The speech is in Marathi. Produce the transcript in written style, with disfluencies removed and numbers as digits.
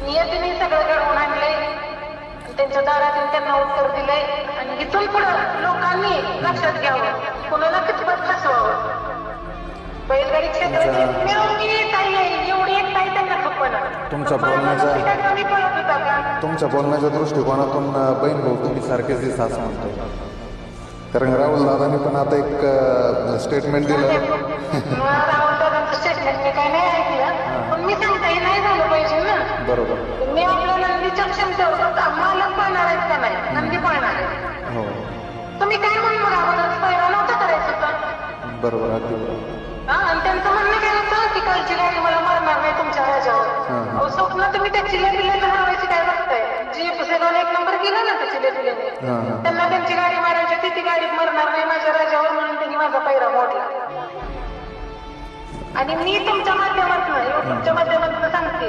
नियतीने सगळं घडवून आणलंय, त्यांच्या दारातून त्यांना उत्तर दिलंय आणि इथून पुढं लोकांनी लक्षात घ्यावं, कोणाला कितपत फसवावं. बैलगाडी क्षेत्राची एवढी ताई आहे, एवढी एक ताई त्यांना खपणार. तुमच्या बोलण्याच्या दृष्टिकोनातून बहीण भाऊ तुम्ही सारखेच दिसा असं म्हणतो. कारण राहुल दादांनी पण आता एक स्टेटमेंट दिलं. राहुल दादांचं स्टेटमेंट मी काय नाही ऐकलं, पण मी सांगता हे नाही झालं पाहिजे ना. बरोबर. मी आपल्या नंदीच्या क्षमतेवर मालक पाळणार आहेत का नाही, नंदी पाळणार आहे. हो तुम्ही काय म्हणून मग अगोदर पहिला नव्हता करायचं होता. बरोबर, अगदी बरोबर. आणि त्यांचं म्हणणं काय होतं की कालची गाडी मला मारणार नाही तुमच्या राजावर. स्वप्न तुम्ही त्या चिलेपिलेने मारायची काय बघताय. जी सेवाला एक नंबर गेला ना त्या चिलेपिलेने, त्यांना त्यांची गाडी मारायची, ती गाडी मारणार नाही माझ्या राजावर, म्हणून त्यांनी माझा पैरा मोडला. आणि मी तुमच्या माध्यमातून, युट्यूबच्या माध्यमातून सांगते,